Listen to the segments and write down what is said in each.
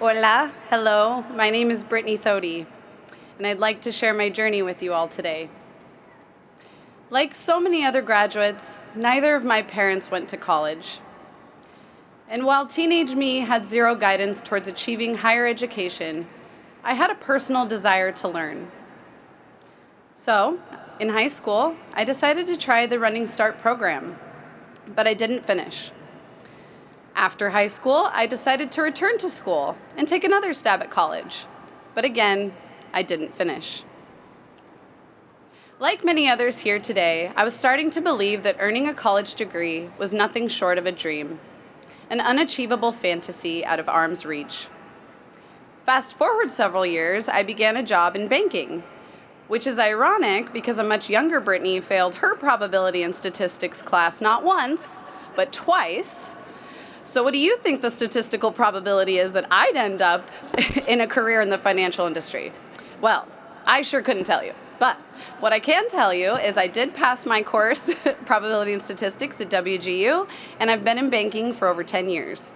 Hola, hello, my name is Brittany Thody, and I'd like to share my journey with you all today. Like so many other graduates, neither of my parents went to college. And while teenage me had zero guidance towards achieving higher education, I had a personal desire to learn. So, in high school, I decided to try the Running Start program, but I didn't finish. After high school, I decided to return to school and take another stab at college. But again, I didn't finish. Like many others here today, I was starting to believe that earning a college degree was nothing short of a dream, an unachievable fantasy out of arm's reach. Fast forward several years, I began a job in banking, which is ironic because a much younger Brittany failed her probability and statistics class not once, but twice. So what do you think the statistical probability is that I'd end up in a career in the financial industry? Well, I sure couldn't tell you. But what I can tell you is I did pass my course, Probability and Statistics at WGU, and I've been in banking for over 10 years.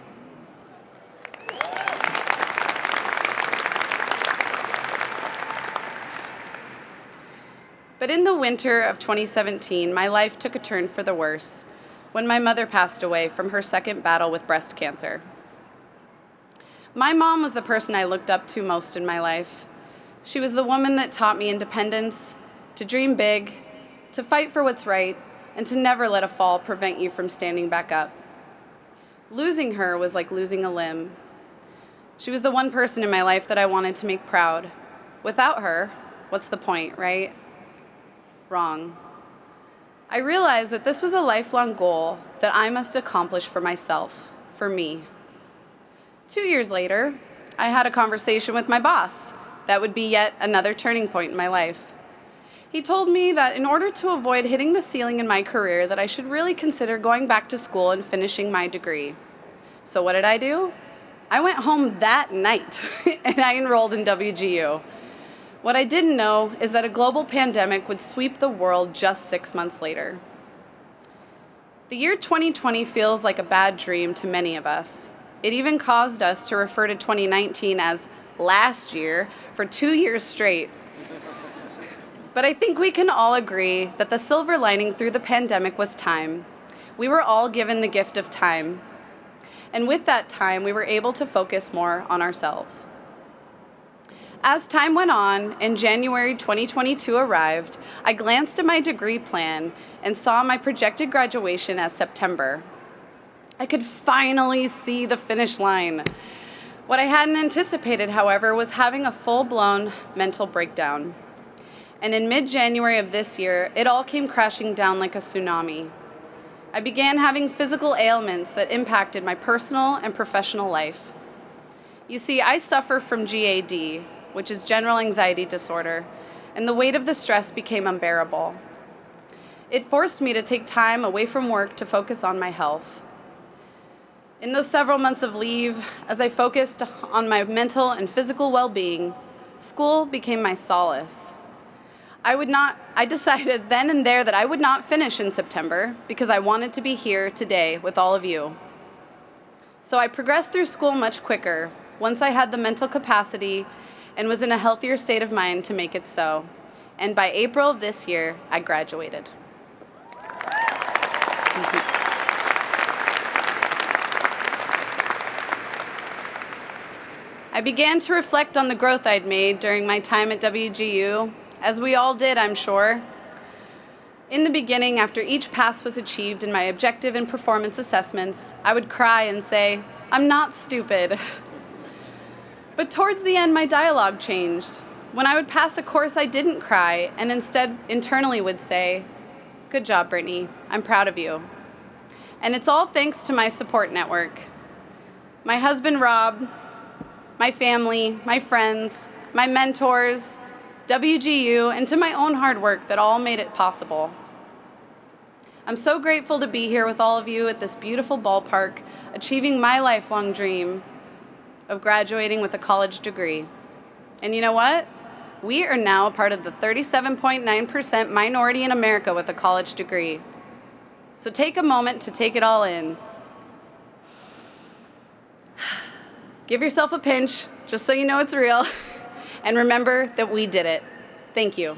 But in the winter of 2017, my life took a turn for the worse when my mother passed away from her second battle with breast cancer. My mom was the person I looked up to most in my life. She was the woman that taught me independence, to dream big, to fight for what's right, and to never let a fall prevent you from standing back up. Losing her was like losing a limb. She was the one person in my life that I wanted to make proud. Without her, what's the point, right? Wrong. I realized that this was a lifelong goal that I must accomplish for myself, for me. 2 years later, I had a conversation with my boss. That would be yet another turning point in my life. He told me that in order to avoid hitting the ceiling in my career, that I should really consider going back to school and finishing my degree. So what did I do? I went home that night and I enrolled in WGU. What I didn't know is that a global pandemic would sweep the world just 6 months later. The year 2020 feels like a bad dream to many of us. It even caused us to refer to 2019 as last year for 2 years straight. But I think we can all agree that the silver lining through the pandemic was time. We were all given the gift of time. And with that time, we were able to focus more on ourselves. As time went on and January 2022 arrived, I glanced at my degree plan and saw my projected graduation as September. I could finally see the finish line. What I hadn't anticipated, however, was having a full-blown mental breakdown. And in mid-January of this year, it all came crashing down like a tsunami. I began having physical ailments that impacted my personal and professional life. You see, I suffer from GAD, which is general anxiety disorder, and the weight of the stress became unbearable. It forced me to take time away from work to focus on my health. In those several months of leave, as I focused on my mental and physical well-being, school became my solace. I decided then and there that I would not finish in September because I wanted to be here today with all of you. So I progressed through school much quicker once I had the mental capacity and was in a healthier state of mind to make it so. And by April of this year, I graduated. I began to reflect on the growth I'd made during my time at WGU, as we all did, I'm sure. In the beginning, after each pass was achieved in my objective and performance assessments, I would cry and say, "I'm not stupid." But towards the end, my dialogue changed. When I would pass a course, I didn't cry, and instead internally would say, "Good job, Brittany. I'm proud of you." And it's all thanks to my support network. My husband, Rob, my family, my friends, my mentors, WGU, and to my own hard work that all made it possible. I'm so grateful to be here with all of you at this beautiful ballpark, achieving my lifelong dream of graduating with a college degree. And you know what? We are now a part of the 37.9% minority in America with a college degree. So take a moment to take it all in. Give yourself a pinch, just so you know it's real. And remember that we did it. Thank you.